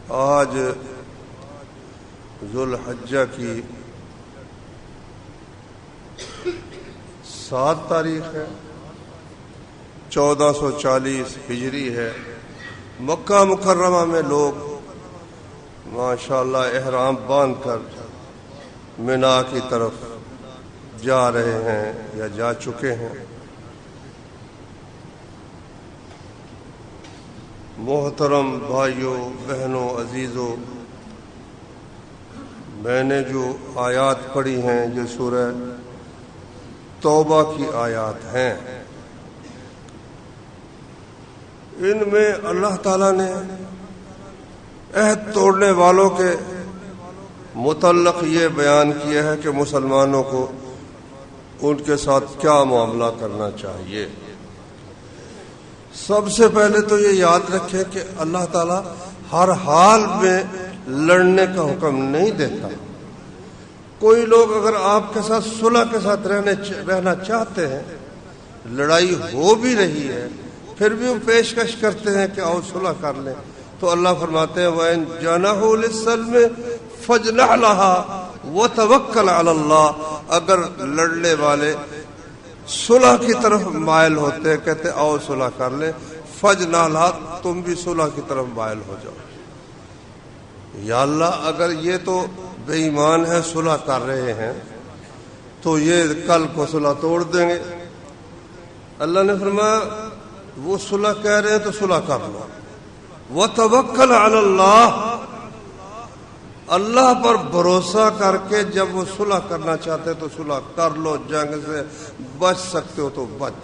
آج ذوالحجہ کی 7 تاریخ ہے، 1440 ہجری ہے۔ مکہ مکرمہ میں لوگ ماشاءاللہ احرام باندھ کر منا کی طرف جا رہے ہیں یا جا چکے ہیں۔ محترم بھائیوں، بہنوں، عزیزوں، میں نے جو آیات پڑھی ہیں یہ سورہ توبہ کی آیات ہیں۔ ان میں اللہ تعالیٰ نے عہد توڑنے والوں کے متعلق یہ بیان کیا ہے کہ مسلمانوں کو ان کے ساتھ کیا معاملہ کرنا چاہیے۔ سب سے پہلے تو یہ یاد رکھیں کہ اللہ تعالیٰ ہر حال میں لڑنے کا حکم نہیں دیتا۔ کوئی لوگ اگر آپ کے ساتھ صلح کے ساتھ رہنا چاہتے ہیں، لڑائی ہو بھی رہی ہے، پھر بھی وہ پیشکش کرتے ہیں کہ آؤ صلح کر لیں، تو اللہ فرماتے ہیں وَإِن جَنَحُوا لِلسَّلْمِ فَاجْنَحْ لَهَا وَتَوَكَّلْ عَلَى اللَّهِ۔ اگر لڑنے والے صلح کی طرف مائل ہوتے ہیں، کہتے آؤ صلح کر لیں، فَاجْنَحْ لَهَا، تم بھی صلح کی طرف مائل ہو جاؤ۔ یا اللہ، اگر یہ تو بے ایمان ہے، صلح کر رہے ہیں، تو یہ کل کو صلح توڑ دیں گے۔ اللہ نے فرمایا وہ صلح کہہ رہے ہیں تو صلح کر لو۔ وَتَوَكَّلْ عَلَى اللَّهِ، اللہ پر بھروسہ کر کے جب وہ صلح کرنا چاہتے تو صلح کر لو، جنگ سے بچ سکتے ہو تو بچ۔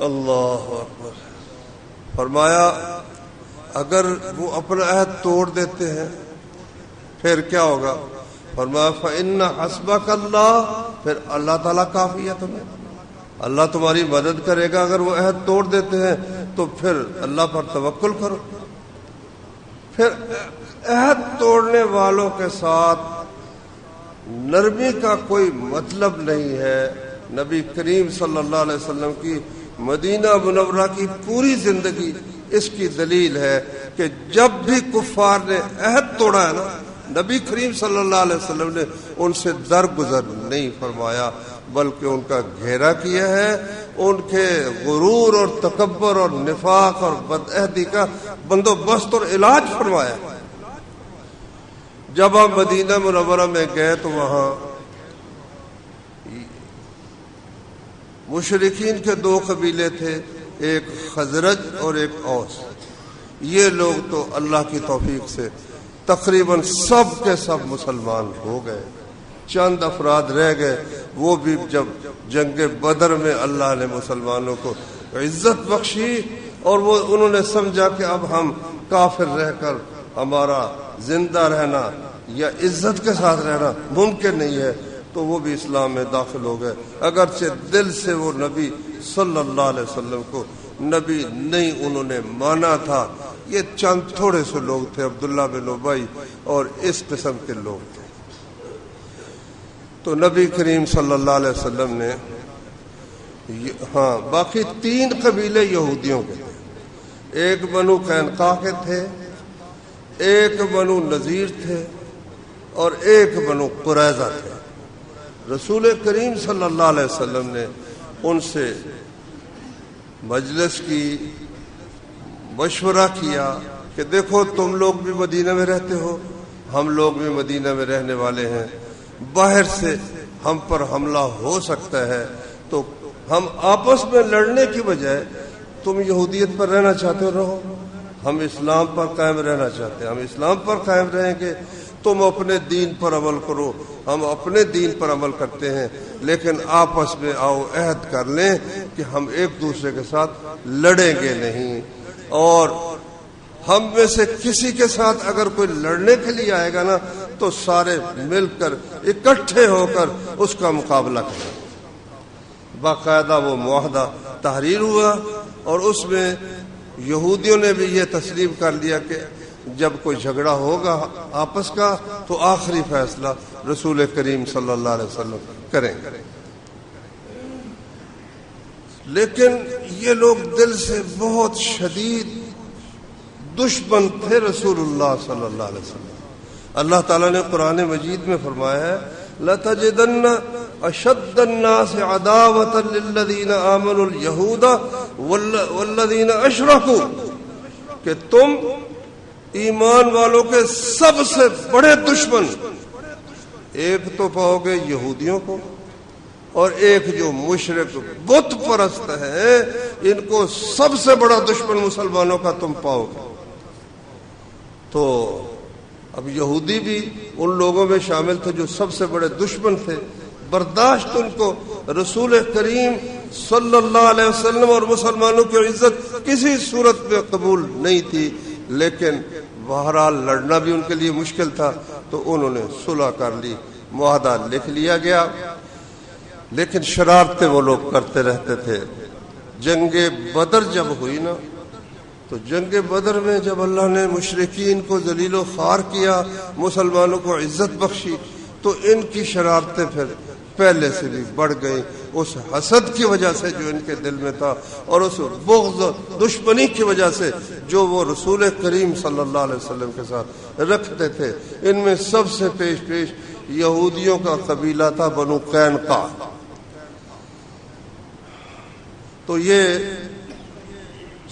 اللہ اکبر۔ فرمایا اگر وہ اپنا عہد توڑ دیتے ہیں پھر کیا ہوگا؟ فرمایا فَإِنَّ حَسْبَكَ اللَّهُ، پھر اللہ تعالیٰ کافی ہے تمہیں، اللہ تمہاری مدد کرے گا۔ اگر وہ عہد توڑ دیتے ہیں تو پھر اللہ پر توکل کرو۔ پھر عہد توڑنے والوں کے ساتھ نرمی کا کوئی مطلب نہیں ہے۔ نبی کریم صلی اللہ علیہ وسلم کی مدینہ منورہ کی پوری زندگی اس کی دلیل ہے کہ جب بھی کفار نے عہد توڑا ہے نا، نبی کریم صلی اللہ علیہ وسلم نے ان سے درگزر نہیں فرمایا، بلکہ ان کا گھیرا کیا ہے، ان کے غرور اور تکبر اور نفاق اور بدعہدی کا بندوبست اور علاج فرمایا۔ جب ہم مدینہ منورہ میں گئے تو وہاں مشرکین کے 2 قبیلے تھے، ایک خزرج اور ایک اوس۔ یہ لوگ تو اللہ کی توفیق سے تقریباً سب کے سب مسلمان ہو گئے، چند افراد رہ گئے، وہ بھی جب جنگ بدر میں اللہ نے مسلمانوں کو عزت بخشی اور وہ انہوں نے سمجھا کہ اب ہم کافر رہ کر ہمارا زندہ رہنا یا عزت کے ساتھ رہنا ممکن نہیں ہے، تو وہ بھی اسلام میں داخل ہو گئے، اگرچہ دل سے وہ نبی صلی اللہ علیہ وسلم کو نبی نہیں انہوں نے مانا تھا۔ یہ چند تھوڑے سے لوگ تھے، عبداللہ بن ابی اور اس قسم کے لوگ تھے۔ تو نبی کریم صلی اللہ علیہ وسلم نے باقی 3 قبیلے یہودیوں کے تھے، ایک بنو قینقاع کے تھے، ایک بنو نذیر تھے اور ایک بنو قریظہ تھے۔ رسول کریم صلی اللہ علیہ وسلم نے ان سے مجلس کی، مشورہ کیا کہ دیکھو تم لوگ بھی مدینہ میں رہتے ہو، ہم لوگ بھی مدینہ میں رہنے والے ہیں، باہر سے ہم پر حملہ ہو سکتا ہے، تو ہم آپس میں لڑنے کی بجائے تم یہودیت پر رہنا چاہتے ہو رہو، ہم اسلام پر قائم رہنا چاہتے ہیں، ہم اسلام پر قائم رہیں گے، تم اپنے دین پر عمل کرو، ہم اپنے دین پر عمل کرتے ہیں، لیکن آپس میں آؤ عہد کر لیں کہ ہم ایک دوسرے کے ساتھ لڑیں گے نہیں، اور ہم میں سے کسی کے ساتھ اگر کوئی لڑنے کے لیے آئے گا نا تو سارے مل کر اکٹھے ہو کر اس کا مقابلہ کریں۔ باقاعدہ وہ معاہدہ تحریر ہوا اور اس میں یہودیوں نے بھی یہ تسلیم کر لیا کہ جب کوئی جھگڑا ہوگا آپس کا تو آخری فیصلہ رسول کریم صلی اللہ علیہ وسلم کریں گے۔ لیکن یہ لوگ دل سے بہت شدید دشمن تھے رسول اللہ صلی اللہ علیہ وسلم۔ اللہ تعالیٰ نے قرآن مجید میں فرمایا ہے لَتَجِدَنَّ أَشَدَّ النَّاسِ عَدَاوَةً لِلَّذِينَ آمَنُوا الْيَهُودَ وَالَّذِينَ أَشْرَكُوا، کہ تم ایمان والوں کے سب سے بڑے دشمن ایک تو پاؤ گے یہودیوں کو، اور ایک جو مشرک بت پرست ہے ان کو سب سے بڑا دشمن مسلمانوں کا تم پاؤ گے۔ تو اب یہودی بھی ان لوگوں میں شامل تھے جو سب سے بڑے دشمن تھے، برداشت ان کو رسول کریم صلی اللہ علیہ وسلم اور مسلمانوں کی عزت کسی صورت میں قبول نہیں تھی، لیکن بہرحال لڑنا بھی ان کے لیے مشکل تھا، تو انہوں نے صلح کر لی، معاہدہ لکھ لیا گیا، لیکن شرارتیں وہ لوگ کرتے رہتے تھے۔ جنگ بدر جب ہوئی نا، تو جنگ بدر میں جب اللہ نے مشرکین کو ذلیل و خوار کیا، مسلمانوں کو عزت بخشی، تو ان کی شرارتیں پھر پہلے سے بھی بڑھ گئی، اس حسد کی وجہ سے جو ان کے دل میں تھا، اور اس بغض دشمنی کی وجہ سے جو وہ رسول کریم صلی اللہ علیہ وسلم کے ساتھ رکھتے تھے۔ ان میں سب سے پیش یہودیوں کا قبیلہ تھا بنو قینقاع۔ تو یہ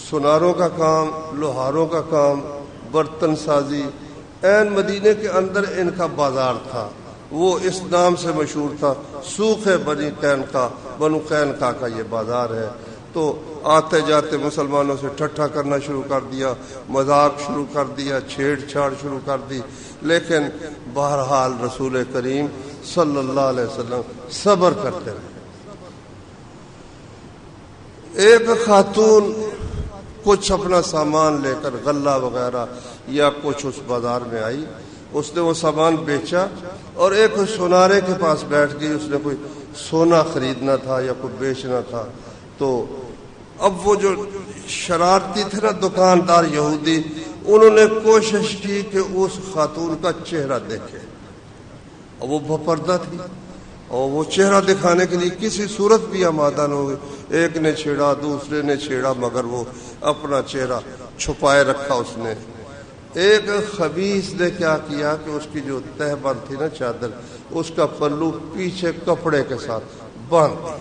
سناروں کا کام، لوہاروں کا کام، برتن سازی، عین مدینے کے اندر ان کا بازار تھا، وہ اس نام سے مشہور تھا، سوق بنی قینقاع، بنو قینقاع کا یہ بازار ہے۔ تو آتے جاتے مسلمانوں سے ٹھٹھا کرنا شروع کر دیا، مذاق شروع کر دیا، چھیڑ چھاڑ شروع کر دی، لیکن بہرحال رسول کریم صلی اللہ علیہ وسلم صبر کرتے رہے۔ ایک خاتون کچھ اپنا سامان لے کر غلہ وغیرہ یا کچھ اس بازار میں آئی، اس نے وہ سامان بیچا اور ایک سونارے کے پاس بیٹھ گئی، اس نے کوئی سونا خریدنا تھا یا کوئی بیچنا تھا۔ تو اب وہ جو شرارتی تھے نا دکاندار یہودی، انہوں نے کوشش کی کہ اس خاتون کا چہرہ دیکھے، اور وہ بپردہ تھی، اور وہ چہرہ دکھانے کے لیے کسی صورت بھی آمادہ نہ ہوئی۔ ایک نے چھیڑا، دوسرے نے چھیڑا، مگر وہ اپنا چہرہ چھپائے رکھا اس نے۔ ایک خبیث نے کیا کیا کہ اس کی جو تہ بند تھی نا چادر، اس کا پلو پیچھے کپڑے کے ساتھ باندھ دیا۔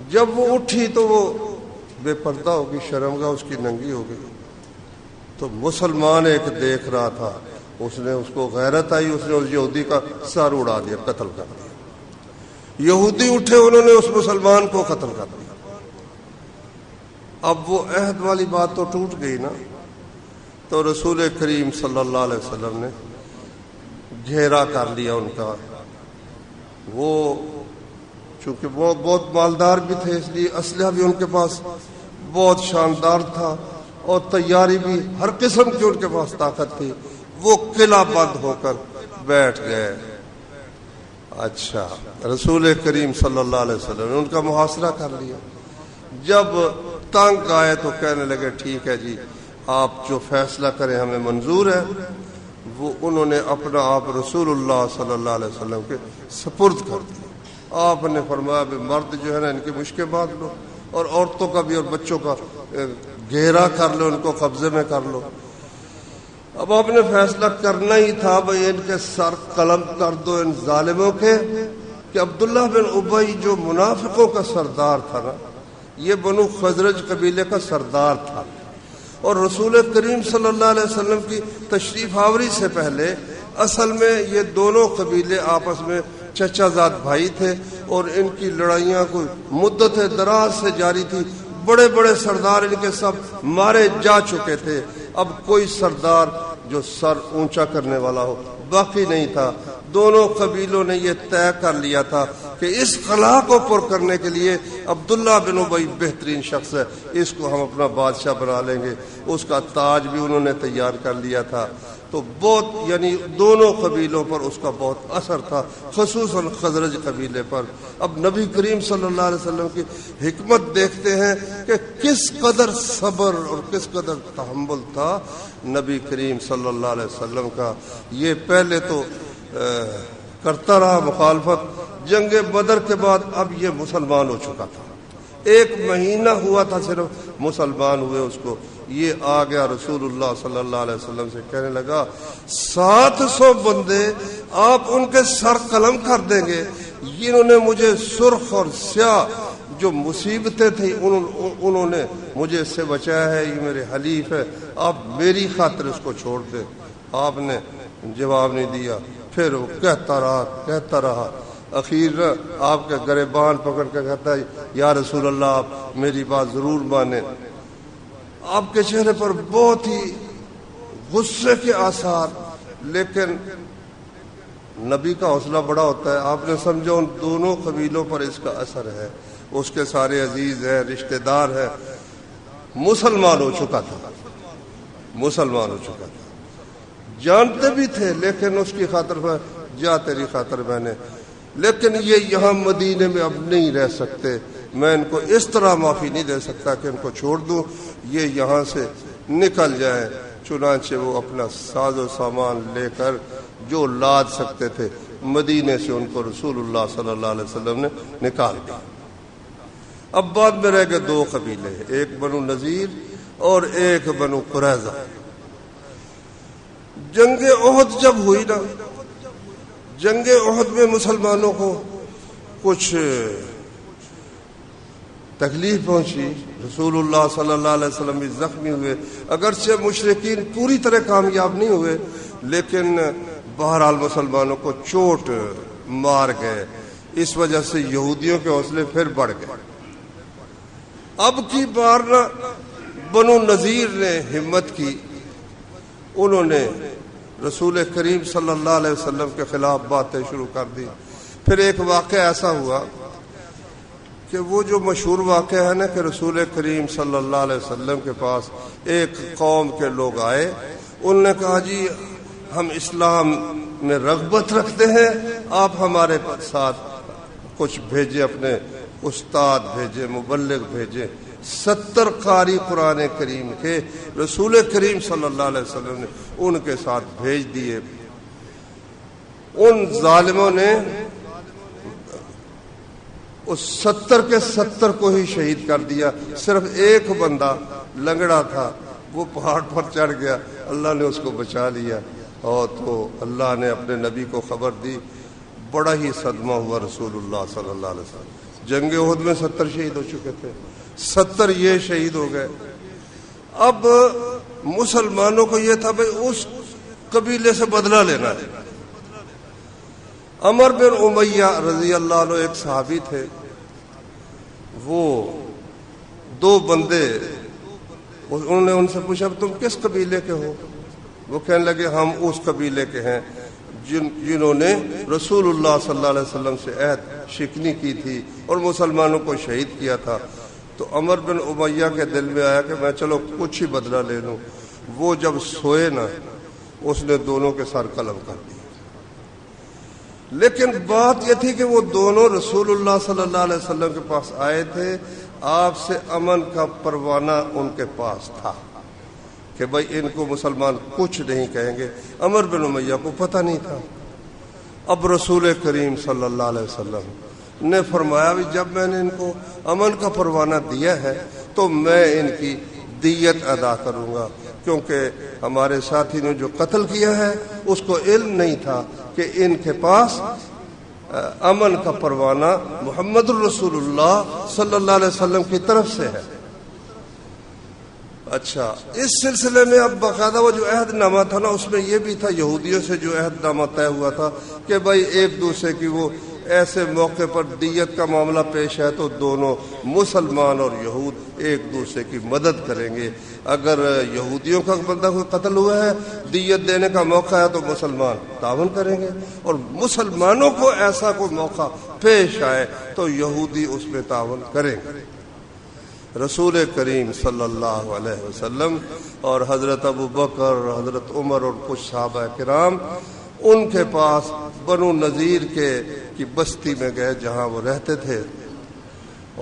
جب وہ اٹھی تو وہ بے پردہ ہوگی، شرمگاہ اس کی ننگی ہو گئی۔ تو مسلمان ایک دیکھ رہا تھا، اس نے اس کو غیرت آئی، اس نے اس یہودی کا سر اڑا دیا، قتل کر دیا۔ یہودی اٹھے، انہوں نے اس مسلمان کو قتل کر دیا۔ اب وہ عہد والی بات تو ٹوٹ گئی نا، تو رسول کریم صلی اللہ علیہ وسلم نے گھیرا کر لیا ان کا۔ وہ چونکہ وہ بہت مالدار بھی تھے، اس لیے اسلحہ بھی ان کے پاس بہت شاندار تھا، اور تیاری بھی ہر قسم کی ان کے پاس طاقت تھی۔ وہ قلعہ بند ہو کر بیٹھ گئے۔ اچھا، رسول کریم صلی اللہ علیہ وسلم نے ان کا محاصرہ کر لیا۔ جب تنگ آئے تو کہنے لگے ٹھیک ہے جی، آپ جو فیصلہ کریں ہمیں منظور ہے۔ وہ انہوں نے اپنا آپ رسول اللہ صلی اللہ علیہ وسلم کے سپرد کر دیا۔ آپ نے فرمایا بھی مرد جو ہے نا ان کی مشکیں باندھ لو، اور عورتوں کا بھی اور بچوں کا گھیرا کر لو، ان کو قبضے میں کر لو۔ اب آپ نے فیصلہ کرنا ہی تھا بھائی ان کے سر قلم کر دو ان ظالموں کے، کہ عبداللہ بن ابی جو منافقوں کا سردار تھا نا، یہ بنو خزرج قبیلے کا سردار تھا، اور رسول کریم صلی اللہ علیہ وسلم کی تشریف آوری سے پہلے اصل میں یہ دونوں قبیلے آپس میں چچا زاد بھائی تھے، اور ان کی لڑائیاں کوئی مدت دراز سے جاری تھی۔ بڑے بڑے سردار ان کے سب مارے جا چکے تھے، اب کوئی سردار جو سر اونچا کرنے والا ہو باقی نہیں تھا۔ دونوں قبیلوں نے یہ طے کر لیا تھا کہ اس خلا کو پر کرنے کے لیے عبداللہ بن ابی بہترین شخص ہے، اس کو ہم اپنا بادشاہ بنا لیں گے۔ اس کا تاج بھی انہوں نے تیار کر لیا تھا۔ تو بہت یعنی دونوں قبیلوں پر اس کا بہت اثر تھا، خصوصاً خزرج قبیلے پر۔ اب نبی کریم صلی اللہ علیہ وسلم کی حکمت دیکھتے ہیں کہ کس قدر صبر اور کس قدر تحمل تھا نبی کریم صلی اللہ علیہ وسلم کا۔ یہ پہلے تو کرتا رہا مخالفت، جنگ بدر کے بعد اب یہ مسلمان ہو چکا تھا، 1 مہینہ ہوا تھا صرف مسلمان ہوئے، اس کو یہ آ گیا رسول اللہ صلی اللہ علیہ وسلم سے کہنے لگا 700 بندے آپ ان کے سر قلم کر دیں گے، انہوں نے مجھے سرخ اور سیاہ جو مصیبتیں تھیں انہوں نے مجھے اس سے بچایا ہے، یہ میرے حلیف ہے، آپ میری خاطر اس کو چھوڑ دیں۔ آپ نے جواب نہیں دیا، پھر وہ کہتا رہا اخیر آپ کے گریبان پکڑ کے کہتا ہے یا رسول اللہ آپ میری بات ضرور مانیں۔ آپ کے چہرے پر بہت ہی غصے کے آثار، لیکن نبی کا حوصلہ بڑا ہوتا ہے، آپ نے سمجھا ان دونوں قبیلوں پر اس کا اثر ہے، اس کے سارے عزیز ہیں، رشتہ دار ہیں، مسلمان ہو چکا تھا، جانتے بھی تھے، لیکن اس کی خاطر جا تیری خاطر میں نے، لیکن یہ یہاں مدینے میں اب نہیں رہ سکتے، میں ان کو اس طرح معافی نہیں دے سکتا کہ ان کو چھوڑ دوں، یہ یہاں سے نکل جائیں۔ چنانچہ وہ اپنا ساز و سامان لے کر جو لاد سکتے تھے مدینے سے ان کو رسول اللہ صلی اللہ علیہ وسلم نے نکال دیا۔ اب بعد میں رہ گئے 2 قبیلے، ایک بنو نذیر اور ایک بنو قریظہ۔ جنگ احد جب ہوئی نا، جنگ احد میں مسلمانوں کو کچھ تکلیف پہنچی، رسول اللہ صلی اللہ علیہ وسلم بھی زخمی ہوئے، اگرچہ مشرکین پوری طرح کامیاب نہیں ہوئے، لیکن بہرحال مسلمانوں کو چوٹ مار گئے، اس وجہ سے یہودیوں کے حوصلے پھر بڑھ گئے۔ اب کی بار نہ بنو نذیر نے ہمت کی، انہوں نے رسول کریم صلی اللہ علیہ وسلم کے خلاف باتیں شروع کر دی۔ پھر ایک واقعہ ایسا ہوا کہ وہ جو مشہور واقعہ ہے نا کہ رسول کریم صلی اللہ علیہ وسلم کے پاس ایک قوم کے لوگ آئے، انہوں نے کہا جی ہم اسلام میں رغبت رکھتے ہیں، آپ ہمارے ساتھ کچھ بھیجے، اپنے استاد بھیجے، مبلغ بھیجے۔ 70 قاری قرآن کریم کے رسول کریم صلی اللہ علیہ وسلم نے ان کے ساتھ بھیج دیے۔ ان ظالموں نے اس 70 کے 70 کو ہی شہید کر دیا، صرف ایک بندہ لنگڑا تھا، وہ پہاڑ پر چڑھ گیا، اللہ نے اس کو بچا لیا، اور تو اللہ نے اپنے نبی کو خبر دی، بڑا ہی صدمہ ہوا رسول اللہ صلی اللہ علیہ وسلم۔ جنگ احد میں 70 شہید ہو چکے تھے، 70 یہ شہید ہو گئے۔ اب مسلمانوں کو یہ تھا بھئی اس قبیلے سے بدلہ لینا ہے۔ عمر بن امیہ رضی اللہ عنہ ایک صحابی تھے، وہ 2 بندے، انہوں نے ان سے پوچھا تم کس قبیلے کے ہو؟ وہ کہنے لگے ہم اس قبیلے کے ہیں جنہوں نے رسول اللہ صلی اللہ علیہ وسلم سے عہد شکنی کی تھی اور مسلمانوں کو شہید کیا تھا۔ تو عمر بن امیہ کے دل میں آیا کہ میں چلو کچھ ہی بدلہ لے لوں۔ وہ جب سوئے نا، اس نے دونوں کے سر قلم کر دی، لیکن بات یہ تھی کہ وہ دونوں رسول اللہ صلی اللہ علیہ وسلم کے پاس آئے تھے، آپ سے امن کا پروانہ ان کے پاس تھا کہ بھائی ان کو مسلمان کچھ نہیں کہیں گے۔ عمر بن امیہ کو پتہ نہیں تھا۔ اب رسول کریم صلی اللہ علیہ وسلم نے فرمایا بھی جب میں نے ان کو امن کا پروانہ دیا ہے تو میں ان کی دیت ادا کروں گا، کیونکہ ہمارے ساتھی نے جو قتل کیا ہے اس کو علم نہیں تھا کہ ان کے پاس امن کا پروانہ محمد الرسول اللہ صلی اللہ علیہ وسلم کی طرف سے ہے۔ اچھا، اس سلسلے میں اب باقاعدہ وہ جو عہد نامہ تھا نا، اس میں یہ بھی تھا یہودیوں سے جو عہد نامہ طے ہوا تھا کہ بھائی ایک دوسرے کی وہ ایسے موقع پر دیت کا معاملہ پیش ہے تو دونوں مسلمان اور یہود ایک دوسرے کی مدد کریں گے۔ اگر یہودیوں کا بندہ کوئی قتل ہوا ہے، دیت دینے کا موقع ہے تو مسلمان تعاون کریں گے، اور مسلمانوں کو ایسا کوئی موقع پیش آئے تو یہودی اس میں تعاون کریں گے۔ رسول کریم صلی اللہ علیہ وسلم اور حضرت ابو بکر، حضرت عمر اور کچھ صحابہ کرام ان کے پاس بنو نذیر کی بستی میں گئے جہاں وہ رہتے تھے،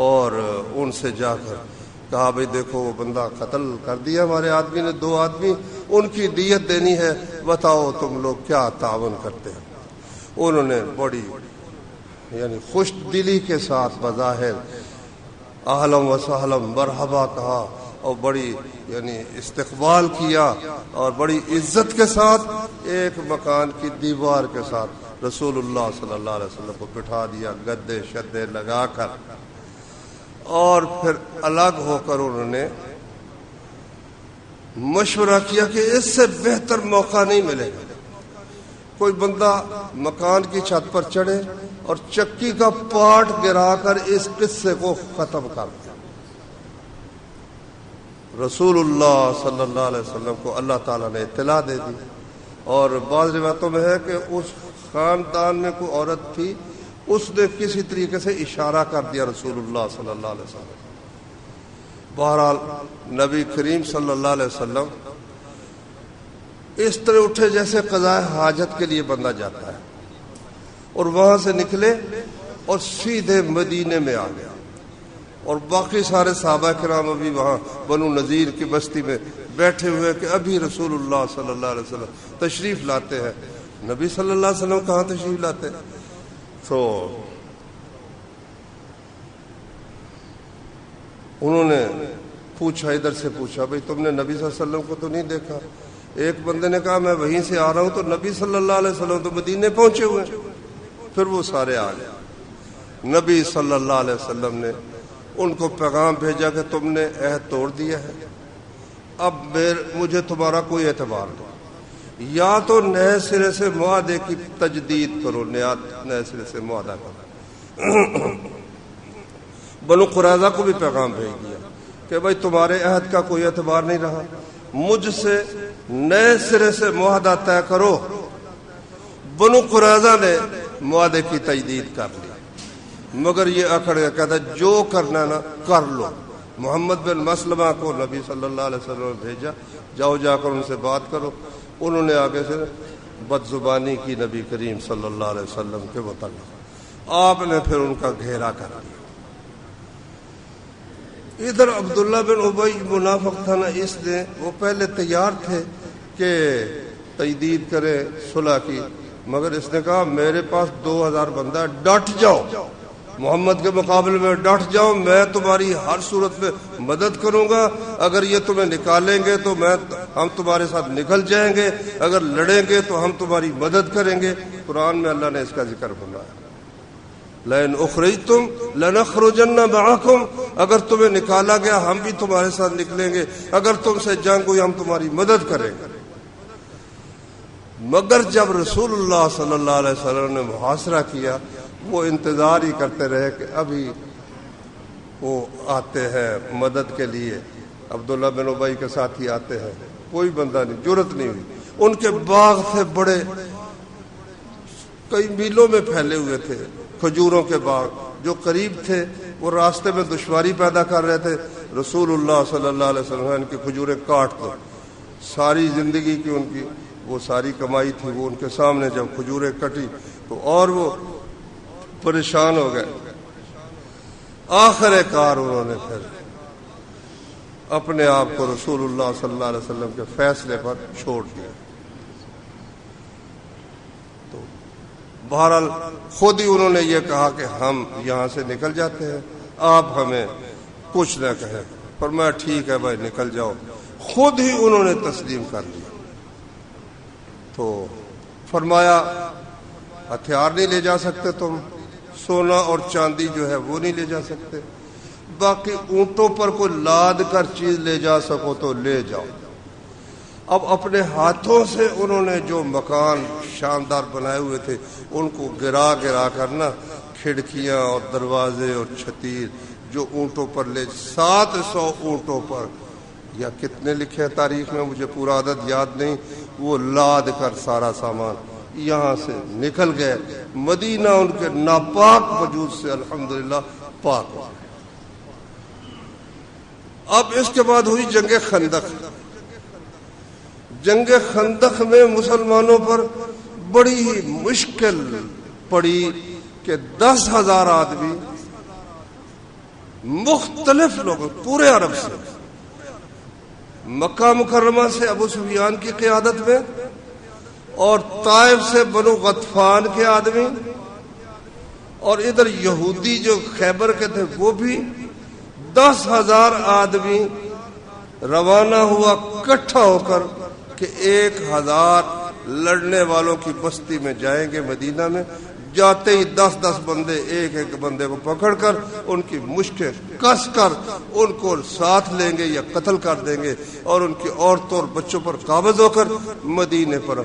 اور ان سے جا کر کہا بھئی دیکھو وہ بندہ قتل کر دیا ہمارے آدمی نے، 2 آدمی، ان کی دیت دینی ہے، بتاؤ تم لوگ کیا تعاون کرتے ہیں۔ انہوں نے بڑی یعنی خوش دلی کے ساتھ بظاہر اہلم و سہلم مرحبا کہا، اور بڑی یعنی استقبال کیا اور بڑی عزت کے ساتھ ایک مکان کی دیوار کے ساتھ رسول اللہ صلی اللہ علیہ وسلم کو بٹھا دیا، گدے شدے لگا کر، اور پھر الگ ہو کر انہوں نے مشورہ کیا کہ اس سے بہتر موقع نہیں ملے گا کوئی بندہ مکان کی چھت پر چڑھے اور چکی کا پاٹ گرا کر اس قصے کو ختم کر دے۔ رسول اللہ صلی اللہ علیہ وسلم کو اللہ تعالیٰ نے اطلاع دے دی، اور بعض روایتوں میں ہے کہ اس خاندان میں کوئی عورت تھی، اس نے کسی طریقے سے اشارہ کر دیا رسول اللہ صلی اللہ علیہ وسلم۔ بہرحال نبی کریم صلی اللہ علیہ وسلم اس طرح اٹھے جیسے قضاء حاجت کے لیے بندہ جاتا ہے، اور وہاں سے نکلے اور سیدھے مدینے میں آ گیا، اور باقی سارے صحابہ کرام ابھی وہاں بنو نذیر کی بستی میں بیٹھے ہوئے کہ ابھی رسول اللہ صلی اللہ علیہ وسلم تشریف لاتے ہیں۔ نبی صلی اللہ علیہ وسلم کہاں تشریف لاتے ہیں؟ تو انہوں نے پوچھا، ادھر سے پوچھا، بھئی تم نے نبی صلی اللہ علیہ وسلم کو تو نہیں دیکھا؟ ایک بندے نے کہا میں وہیں سے آ رہا ہوں، تو نبی صلی اللہ علیہ وسلم تو مدینے پہنچے ہوئے۔ پھر وہ سارے آ گئے۔ نبی صلی اللہ علیہ وسلم نے ان کو پیغام بھیجا کہ تم نے عہد توڑ دیا ہے، اب مجھے تمہارا کوئی اعتبار نہیں، یا تو نئے سرے سے معاہدے کی تجدید کرو، نئے سرے سے معاہدہ کرو۔ بنو قریظہ کو بھی پیغام بھیج دیا کہ بھائی تمہارے عہد کا کوئی اعتبار نہیں رہا، مجھ سے نئے سرے سے معاہدہ طے کرو۔ بنو قریظہ نے معاہدے کی تجدید کر لی، مگر یہ اکڑ گیا، کہتا جو کرنا نا کر لو۔ محمد بن مسلمہ کو نبی صلی اللہ علیہ وسلم نے بھیجا، جاؤ جا کر ان سے بات کرو۔ انہوں نے آگے سے بد زبانی کی نبی کریم صلی اللہ علیہ وسلم کے متعلق، آپ نے پھر ان کا گھیرا کر دیا۔ ادھر عبداللہ بن ابی منافق تھا نا، اس نے وہ پہلے تیار تھے کہ تجدید کرے صلح کی، مگر اس نے کہا میرے پاس 2000 بندہ، ڈٹ جاؤ، محمد کے مقابلے میں ڈٹ جاؤ، میں تمہاری ہر صورت میں مدد کروں گا، اگر یہ تمہیں نکالیں گے تو ہم تمہارے ساتھ نکل جائیں گے، اگر لڑیں گے تو ہم تمہاری مدد کریں گے۔ قرآن میں اللہ نے اس کا ذکر فرمایا، لئن اخرجتم لنخرجن معکم، اگر تمہیں نکالا گیا ہم بھی تمہارے ساتھ نکلیں گے، اگر تم سے جنگ ہوئی ہم تمہاری مدد کریں گے۔ مگر جب رسول اللہ صلی اللہ علیہ وسلم نے محاصرہ کیا، وہ انتظار ہی کرتے رہے کہ ابھی وہ آتے ہیں مدد کے لیے، عبداللہ بن ابی کے ساتھ ہی آتے ہیں، کوئی بندہ نہیں، جرت نہیں ہوئی۔ ان کے باغ تھے بڑے، کئی میلوں میں پھیلے ہوئے تھے، کھجوروں کے باغ جو قریب تھے وہ راستے میں دشواری پیدا کر رہے تھے۔ رسول اللہ صلی اللہ علیہ وسلم ان کی کھجوریں کاٹ دو، ساری زندگی کی ان کی وہ ساری کمائی تھی، وہ ان کے سامنے جب کھجوریں کٹی تو اور وہ پریشان ہو گئے۔ آخر کار انہوں نے پھر اپنے آپ کو رسول اللہ صلی اللہ علیہ وسلم کے فیصلے پر چھوڑ دیا۔ تو بہرحال خود ہی انہوں نے یہ کہا کہ ہم یہاں سے نکل جاتے ہیں، آپ ہمیں کچھ نہ کہیں۔ فرمایا ٹھیک ہے بھائی نکل جاؤ، خود ہی انہوں نے تسلیم کر لیا۔ تو فرمایا ہتھیار نہیں لے جا سکتے تم، سونا اور چاندی جو ہے وہ نہیں لے جا سکتے، باقی اونٹوں پر کوئی لاد کر چیز لے جا سکو تو لے جاؤ۔ اب اپنے ہاتھوں سے انہوں نے جو مکان شاندار بنائے ہوئے تھے ان کو گرا گرا کر نا، کھڑکیاں اور دروازے اور چھتیر جو اونٹوں پر 700 اونٹوں پر یا کتنے لکھے ہیں تاریخ میں، مجھے پورا عدد یاد نہیں، وہ لاد کر سارا سامان یہاں سے نکل گئے۔ مدینہ ان کے ناپاک وجود سے الحمدللہ پاک ہو۔ اب اس کے بعد ہوئی جنگ خندق۔ جنگ خندق میں مسلمانوں پر بڑی ہی مشکل پڑی کہ 10,000 آدمی مختلف لوگوں پورے عرب سے، مکہ مکرمہ سے ابو سفیان کی قیادت میں، اور طائف سے بنو غطفان کے آدمی، اور ادھر یہودی جو خیبر کے تھے وہ بھی 10,000 آدمی روانہ ہوا اکٹھا ہو کر کہ 1000 لڑنے والوں کی بستی میں جائیں گے مدینہ میں. جاتے ہی 10 بندے ایک ایک بندے کو پکڑ کر ان کی مشکیں کس کر ان کو ساتھ لیں گے یا قتل کر دیں گے اور ان کی عورتوں اور بچوں پر قابض ہو کر مدینے پر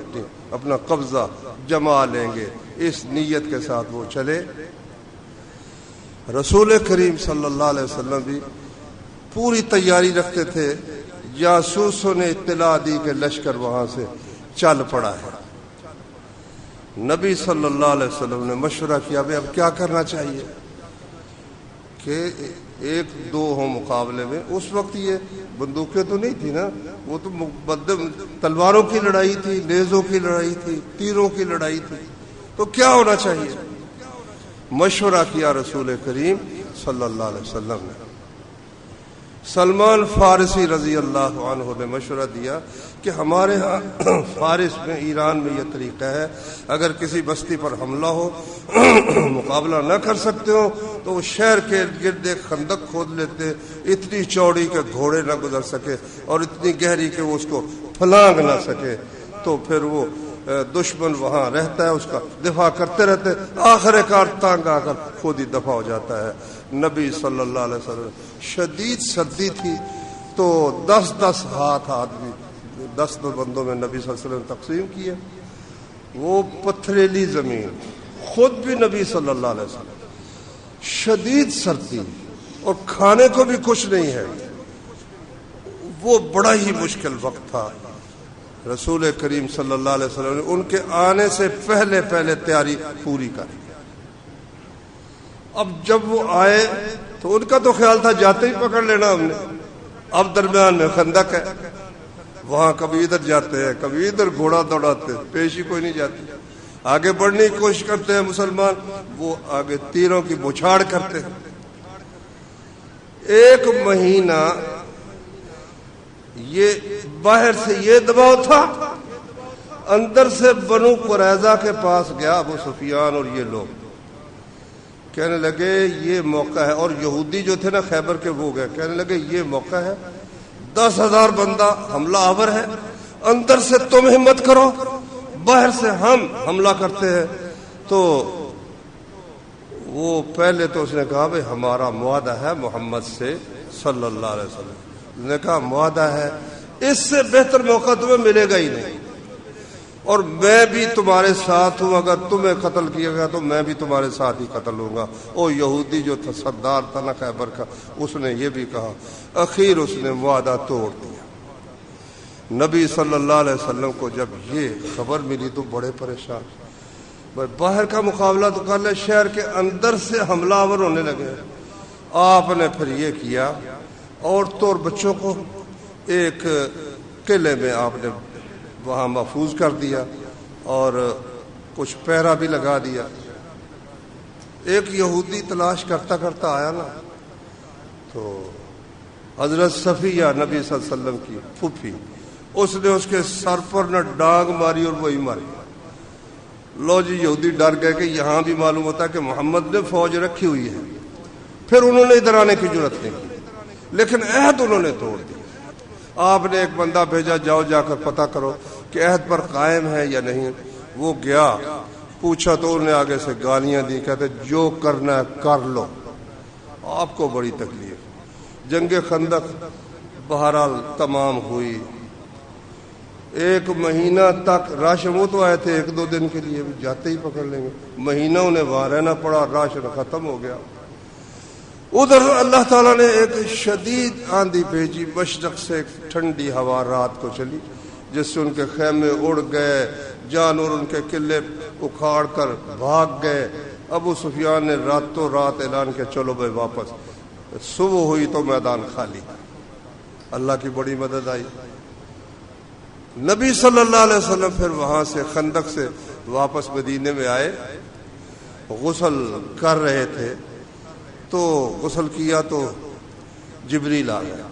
اپنا قبضہ جما لیں گے. اس نیت کے ساتھ وہ چلے. رسول کریم صلی اللہ علیہ وسلم بھی پوری تیاری رکھتے تھے. جاسوسوں نے اطلاع دی کہ لشکر وہاں سے چل پڑا ہے. نبی صلی اللہ علیہ وسلم نے مشورہ کیا اب کیا کرنا چاہیے کہ 1-2 ہوں مقابلے میں. اس وقت یہ بندوقیں تو نہیں تھی نا, وہ تو تلواروں کی لڑائی تھی, نیزوں کی لڑائی تھی, تیروں کی لڑائی تھی. تو کیا ہونا چاہیے؟ مشورہ کیا رسول کریم صلی اللہ علیہ وسلم نے. سلمان فارسی رضی اللہ عنہ نے مشورہ دیا کہ ہمارے ہاں فارس میں, ایران میں یہ طریقہ ہے, اگر کسی بستی پر حملہ ہو مقابلہ نہ کر سکتے ہو تو وہ شہر کے گرد ایک خندق کھود لیتے, اتنی چوڑی کہ گھوڑے نہ گزر سکے اور اتنی گہری کہ وہ اس کو پھلانگ نہ سکے. تو پھر وہ دشمن وہاں رہتا ہے, اس کا دفاع کرتے رہتے, آخر کار تانگ آ کر خود ہی دفاع ہو جاتا ہے. نبی صلی اللہ علیہ وسلم, شدید سردی تھی تو 10 ہاتھ آدمی 10 بندوں میں نبی صلی اللہ علیہ وسلم تقسیم کیے. وہ پتھریلی زمین, خود بھی نبی صلی اللہ علیہ وسلم, شدید سردی اور کھانے کو بھی کچھ نہیں ہے. وہ بڑا ہی مشکل وقت تھا. رسول کریم صلی اللہ علیہ وسلم نے ان کے آنے سے پہلے تیاری پوری کر. اب جب وہ آئے تو ان کا تو خیال تھا جاتے ہی پکڑ لینا ہم نے. اب درمیان میں خندق ہے, وہاں کبھی ادھر جاتے ہیں کبھی ادھر گھوڑا دوڑاتے, پیشی کوئی نہیں جاتی. آگے بڑھنے کی کوشش کرتے ہیں مسلمان, وہ آگے تیروں کی بچھاڑ کرتے ہیں. 1 مہینہ یہ باہر سے یہ دباؤ تھا, اندر سے بنو قریظہ کے پاس گیا ابو سفیان اور یہ لوگ کہنے لگے یہ موقع ہے. اور یہودی جو تھے نا خیبر کے, وہ گئے کہنے لگے یہ موقع ہے, 10,000 بندہ حملہ آور ہے, اندر سے تم ہمت کرو, باہر سے ہم حملہ کرتے ہیں. تو وہ پہلے تو اس نے کہا بھئی ہمارا معاہدہ ہے محمد سے صلی اللہ علیہ وسلم. نے کہا معاہدہ ہے, اس سے بہتر موقع تمہیں ملے گا ہی نہیں, اور میں بھی تمہارے ساتھ ہوں, اگر تمہیں قتل کیا گیا تو میں بھی تمہارے ساتھ ہی قتل ہوں گا. او یہودی جو تھا سردار تھا نا خیبر کا, اس نے یہ بھی کہا. اخیر اس نے معاہدہ توڑ دیا. نبی صلی اللہ علیہ وسلم کو جب یہ خبر ملی تو بڑے پریشان. باہر کا مقابلہ تو کر لے, شہر کے اندر سے حملہ آور ہونے لگے. آپ نے پھر یہ کیا, عورتوں اور بچوں کو ایک قلعے میں آپ نے وہاں محفوظ کر دیا اور کچھ پہرا بھی لگا دیا. ایک یہودی تلاش کرتا کرتا آیا نا, تو حضرت صفیہ نبی صلی اللہ علیہ وسلم کی پھوپھی, اس نے اس کے سر پر نہ ڈانگ ماری اور وہی ماری. لو جی یہودی ڈر گئے کہ یہاں بھی معلوم ہوتا ہے کہ محمد نے فوج رکھی ہوئی ہے. پھر انہوں نے ادھر آنے کی جرات نہیں کی, لیکن عہد انہوں نے توڑ دیا. آپ نے ایک بندہ بھیجا, جاؤ جا کر پتہ کرو کہ عہد پر قائم ہے یا نہیں. وہ گیا, پوچھا تو انہوں نے آگے سے گالیاں دی, کہتے جو کرنا ہے کر لو, آپ کو بڑی تکلیف. جنگ خندق بہرحال تمام ہوئی. 1 مہینہ تک راشن, وہ تو آئے تھے 1-2 دن کے لیے, جاتے ہی پکڑ لیں گے. مہینہ انہیں وہاں رہنا پڑا, راشن ختم ہو گیا. ادھر اللہ تعالیٰ نے ایک شدید آندھی بھیجی, مشرق سے ایک ٹھنڈی ہوا رات کو چلی, جس سے ان کے خیمے اڑ گئے, جانور ان کے قلعے اکھاڑ کر بھاگ گئے. ابو سفیان نے راتوں رات اعلان کیا چلو بھائی واپس. صبح ہوئی تو میدان خالی. اللہ کی بڑی مدد آئی. نبی صلی اللہ علیہ وسلم پھر وہاں سے خندق سے واپس مدینے میں آئے. غسل کر رہے تھے تو غسل کیا تو جبریل آ گیا.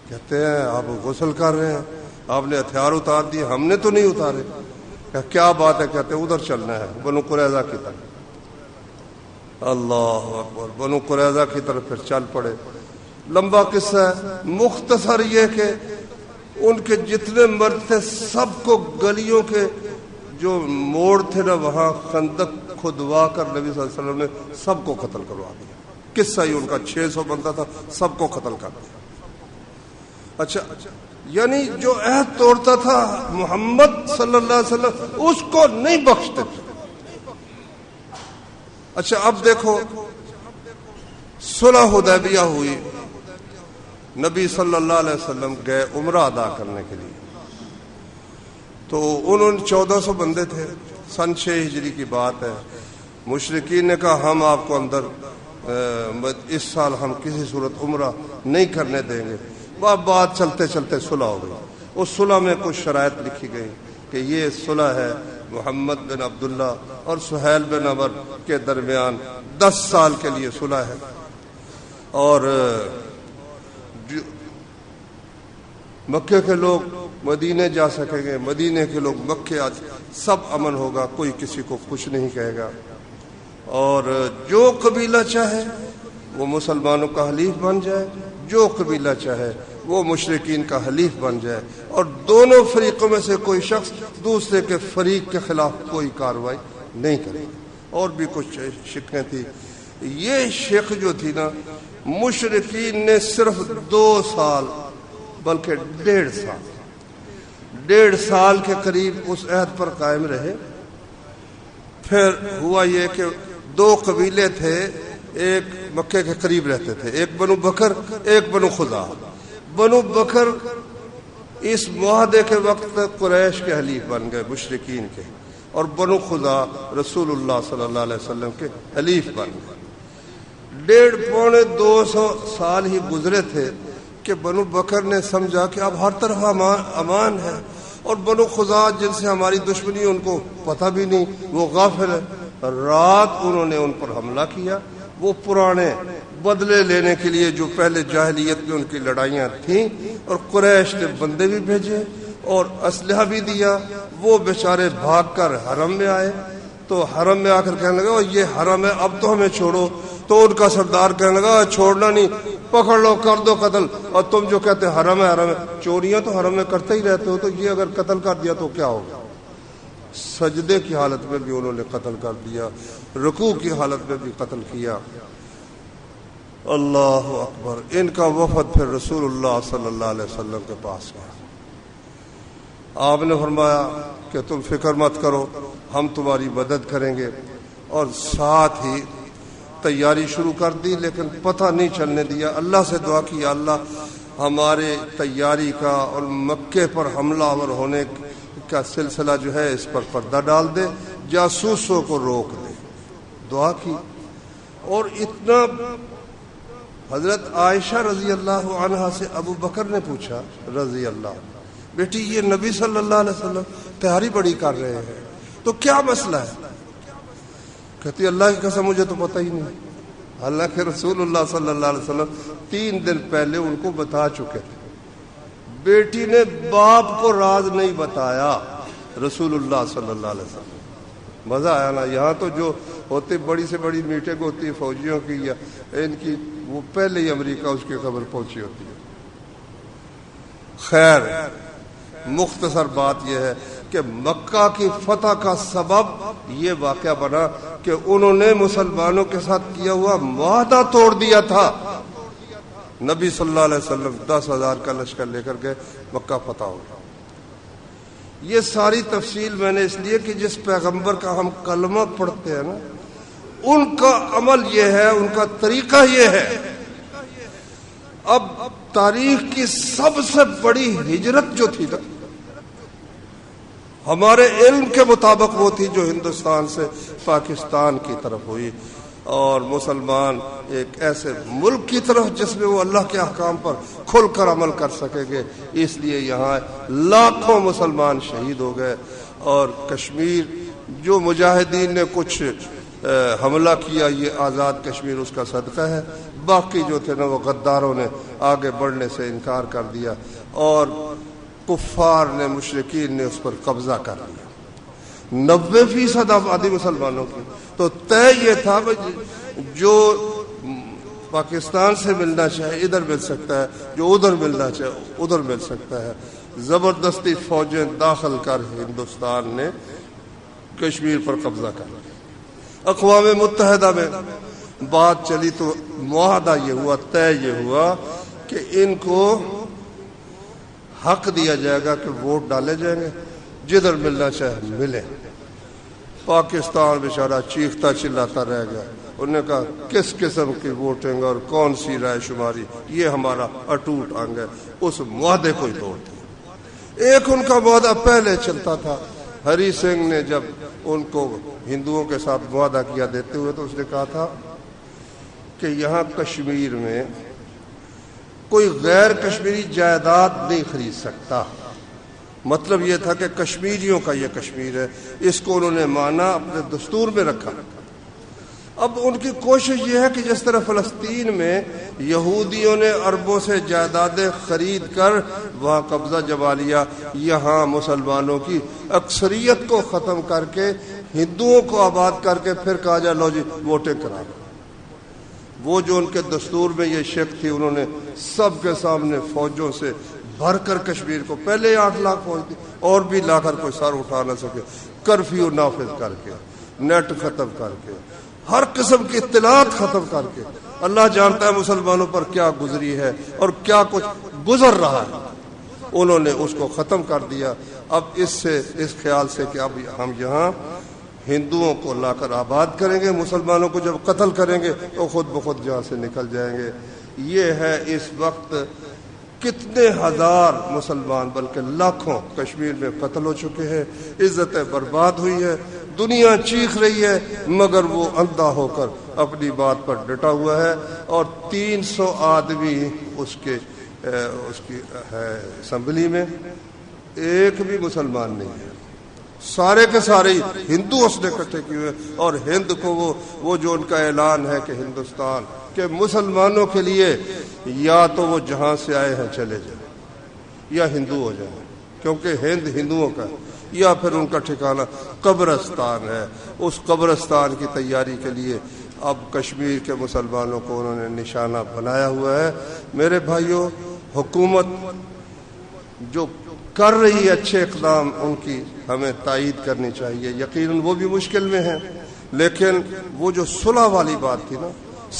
کہتے ہیں آپ غسل کر رہے ہیں, آپ نے ہتھیار اتار دیے, ہم نے تو نہیں اتارے. کیا بات ہے؟ کہتے ہیں ادھر چلنا ہے بنو قریظہ کی طرف. اللہ اکبر, بنو قریظہ کی طرف پھر چل پڑے. لمبا قصہ ہے، مختصر یہ کہ ان کے جتنے مرد تھے سب کو گلیوں کے جو موڑ تھے نا وہاں خندق کھدوا کر نبی صلی اللہ علیہ وسلم نے سب کو قتل کروا دیا. قصہ ہی ان کا 600 بندہ تھا، سب کو قتل کر دیا. اچھا یعنی جو عہد توڑتا تھا محمد صلی اللہ علیہ وسلم اس کو نہیں بخشتے تھے. اچھا اب دیکھو صلح حدیبیہ ہوئی، نبی صلی اللہ علیہ وسلم گئے عمرہ ادا کرنے کے لیے. تو انہوں 1400 بندے تھے، سن 6 ہجری کی بات ہے. مشرکین نے کہا ہم آپ کو اندر اس سال ہم کسی صورت عمرہ نہیں کرنے دیں گے. بات چلتے چلتے صلح ہو گئی. اس صلح میں کچھ شرائط لکھی گئی کہ یہ صلح ہے محمد بن عبداللہ اور سہیل بن عمر کے درمیان 10 سال کے لیے صلح ہے، اور مکے کے لوگ مدینے جا سکیں گے، مدینے کے لوگ مکے آ، سب امن ہوگا، کوئی کسی کو کچھ نہیں کہے گا، اور جو قبیلہ چاہے وہ مسلمانوں کا حلیف بن جائے، جو قبیلہ چاہے وہ مشرکین کا حلیف بن جائے، اور دونوں فریقوں میں سے کوئی شخص دوسرے کے فریق کے خلاف کوئی کارروائی نہیں کرے. اور بھی کچھ شکیں تھی. یہ شک جو تھی نا مشرکین نے صرف 2 سال بلکہ 1.5 سال کے قریب اس عہد پر قائم رہے. پھر ہوا یہ کہ 2 قبیلے تھے، ایک مکے کے قریب رہتے تھے، ایک بنو بکر ایک بنو خزاع. بنو بکر اس معاہدے کے وقت تک قریش کے حلیف بن گئے مشرکین کے، اور بنو خزاع رسول اللہ صلی اللہ علیہ وسلم کے حلیف بن گئے. 1.5-2 سال ہی گزرے تھے کہ بنو بکر نے سمجھا کہ اب ہر طرف امان ہے، اور بنو خزاع جن سے ہماری دشمنی ان کو پتہ بھی نہیں، وہ غافل ہے. رات انہوں نے ان پر حملہ کیا. وہ پرانے بدلے لینے کے لیے جو پہلے جاہلیت میں ان کی لڑائیاں تھیں، اور قریش نے بندے بھی بھیجے اور اسلحہ بھی دیا. وہ بیچارے بھاگ کر حرم میں آئے. تو حرم میں آ کر کہنے لگا یہ حرم ہے، اب تو ہمیں چھوڑو. تو ان کا سردار کہنے لگا چھوڑنا نہیں، پکڑ لو، کر دو قتل. اور تم جو کہتے حرم ہے حرم ہے، چوریاں تو حرم میں کرتے ہی رہتے ہو، تو یہ اگر قتل کر دیا تو کیا ہوگا. سجدے کی حالت میں بھی انہوں نے قتل کر دیا، رکوع کی حالت میں بھی قتل کیا. اللہ اکبر. ان کا وفد پھر رسول اللہ صلی اللہ علیہ وسلم کے پاس گیا. آپ نے فرمایا کہ تم فکر مت کرو، ہم تمہاری مدد کریں گے. اور ساتھ ہی تیاری شروع کر دی، لیکن پتہ نہیں چلنے دیا. اللہ سے دعا کی اللہ ہمارے تیاری کا اور مکے پر حملہ آور ہونے کا سلسلہ جو ہے اس پر پردہ ڈال دے، جاسوسوں کو روک دے. دعا کی. اور اتنا حضرت عائشہ رضی اللہ عنہا سے ابو بکر نے پوچھا رضی اللہ، بیٹی یہ نبی صلی اللہ علیہ وسلم تیاری بڑی کر رہے ہیں، تو کیا مسئلہ ہے؟ کہتی اللہ کی قسم مجھے تو پتہ ہی نہیں. حالانکہ رسول اللہ صلی اللہ علیہ وسلم 3 دن پہلے ان کو بتا چکے تھے. بیٹی نے باپ کو راز نہیں بتایا، رسول اللہ صلی اللہ علیہ وسلم. مزہ آیا نا. یہاں تو جو ہوتی بڑی سے بڑی میٹنگ ہوتی ہے فوجیوں کی یا ان کی، وہ پہلے ہی امریکہ اس کی خبر پہنچی ہوتی ہے. خیر مختصر بات یہ ہے کہ مکہ کی فتح کا سبب یہ واقعہ بنا کہ انہوں نے مسلمانوں کے ساتھ کیا ہوا معاہدہ توڑ دیا تھا. نبی صلی اللہ علیہ وسلم 10,000 کا لشکر لے کر کے مکہ فتح ہو گیا. یہ ساری تفصیل میں نے اس لیے کہ جس پیغمبر کا ہم کلمہ پڑھتے ہیں نا، ان کا عمل یہ ہے، ان کا طریقہ یہ ہے. اب تاریخ کی سب سے بڑی ہجرت جو تھی نا ہمارے علم کے مطابق وہ تھی جو ہندوستان سے پاکستان کی طرف ہوئی، اور مسلمان ایک ایسے ملک کی طرف جس میں وہ اللہ کے احکام پر کھل کر عمل کر سکیں گے. اس لیے یہاں لاکھوں مسلمان شہید ہو گئے. اور کشمیر جو مجاہدین نے کچھ حملہ کیا، یہ آزاد کشمیر اس کا صدقہ ہے. باقی جو تھے نا وہ غداروں نے آگے بڑھنے سے انکار کر دیا، اور کفار نے، مشرکین نے اس پر قبضہ کر لیا. 90% آبادی مسلمانوں کی. تو طے یہ تھا جو پاکستان سے ملنا چاہے ادھر مل سکتا ہے، جو ادھر ملنا چاہے ادھر مل سکتا ہے۔ زبردستی فوجیں داخل کر ہندوستان نے کشمیر پر قبضہ کر لیا۔ اقوام متحدہ میں بات چلی تو معاہدہ یہ ہوا، طے یہ ہوا کہ ان کو حق دیا جائے گا کہ ووٹ ڈالے جائیں گے، جدھر ملنا چاہے ملے۔ پاکستان بیچارہ چیختا چلاتا رہ گیا۔ انہوں نے کہا کس قسم کی ووٹنگ اور کون سی رائے شماری، یہ ہمارا اٹوٹ انگ ہے۔ اس معاہدے کو ہی توڑ دیا۔ ایک ان کا معاہدہ پہلے چلتا تھا، ہری سنگھ نے جب ان کو ہندوؤں کے ساتھ معاہدہ کیا دیتے ہوئے تو اس نے کہا تھا کہ یہاں کشمیر میں کوئی غیر کشمیری جائیداد نہیں خرید سکتا۔ مطلب یہ تھا کہ کشمیریوں کا یہ کشمیر ہے، اس کو انہوں نے مانا، اپنے دستور میں رکھا۔ اب ان کی کوشش یہ ہے کہ جس طرح فلسطین میں یہودیوں نے عربوں سے جائیدادیں خرید کر وہاں قبضہ جما لیا، یہاں مسلمانوں کی اکثریت کو ختم کر کے ہندوؤں کو آباد کر کے پھر کہا جائے لو جی ووٹیں کرا۔ وہ جو ان کے دستور میں یہ شک تھی، انہوں نے سب کے سامنے فوجوں سے بھر کر کشمیر کو پہلے 8 لاکھ فوج دی، اور بھی لا کر کوئی سر اٹھا نہ سکے، کرفیو نافذ کر کے، نیٹ ختم کر کے، ہر قسم کی اطلاعات ختم کر کے۔ اللہ جانتا ہے مسلمانوں پر کیا گزری ہے اور کیا کچھ گزر رہا ہے۔ انہوں نے اس کو ختم کر دیا۔ اب اس خیال سے کہ اب ہم یہاں ہندوؤں کو لا کر آباد کریں گے، مسلمانوں کو جب قتل کریں گے تو خود بخود جہاں سے نکل جائیں گے۔ یہ ہے اس وقت کتنے ہزار مسلمان بلکہ لاکھوں کشمیر میں قتل ہو چکے ہیں، عزتیں برباد ہوئی ہے، دنیا چیخ رہی ہے، مگر وہ اندھا ہو کر اپنی بات پر ڈٹا ہوا ہے۔ اور 300 آدمی اس کی اسمبلی میں، ایک بھی مسلمان نہیں ہے، سارے کے سارے ہندو اس نے اکٹھے کیے ہوئے۔ اور ہند کو وہ جو ان کا اعلان ہے کہ ہندوستان کہ مسلمانوں کے لیے یا تو وہ جہاں سے آئے ہیں چلے جائیں یا ہندو ہو جائیں، کیونکہ ہند ہندوؤں کا، یا پھر ان کا ٹھکانہ قبرستان ہے۔ اس قبرستان کی تیاری کے لیے اب کشمیر کے مسلمانوں کو انہوں نے نشانہ بنایا ہوا ہے۔ میرے بھائیوں، حکومت جو کر رہی اچھے اقدام، ان کی ہمیں تائید کرنی چاہیے۔ یقیناً وہ بھی مشکل میں ہیں، لیکن وہ جو صلح والی بات تھی نا،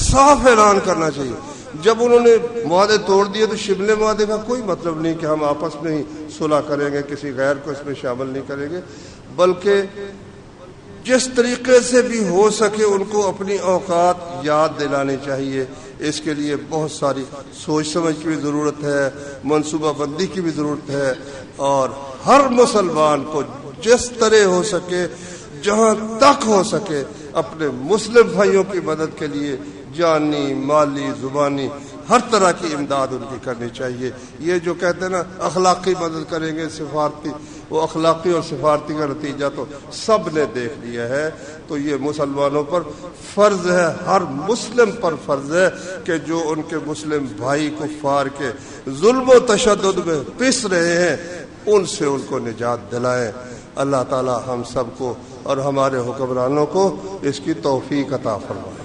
صاف اعلان کرنا چاہیے۔ جب انہوں نے معاہدے توڑ دیے تو شملے معاہدے کا کوئی مطلب نہیں کہ ہم آپس میں ہی صلح کریں گے، کسی غیر کو اس میں شامل نہیں کریں گے، بلکہ جس طریقے سے بھی ہو سکے ان کو اپنی اوقات یاد دلانی چاہیے۔ اس کے لیے بہت ساری سوچ سمجھ کی بھی ضرورت ہے، منصوبہ بندی کی بھی ضرورت ہے، اور ہر مسلمان کو جس طرح ہو سکے، جہاں تک ہو سکے، اپنے مسلم بھائیوں کی مدد کے لیے جانی، مالی، زبانی، ہر طرح کی امداد ان کی کرنی چاہیے۔ یہ جو کہتے ہیں نا اخلاقی مدد کریں گے، سفارتی، وہ اخلاقی اور سفارتی کا نتیجہ تو سب نے دیکھ لیا ہے۔ تو یہ مسلمانوں پر فرض ہے، ہر مسلم پر فرض ہے کہ جو ان کے مسلم بھائی کفار کے ظلم و تشدد میں پس رہے ہیں، ان سے ان کو نجات دلائیں۔ اللہ تعالی ہم سب کو اور ہمارے حکمرانوں کو اس کی توفیق عطا فرمائے۔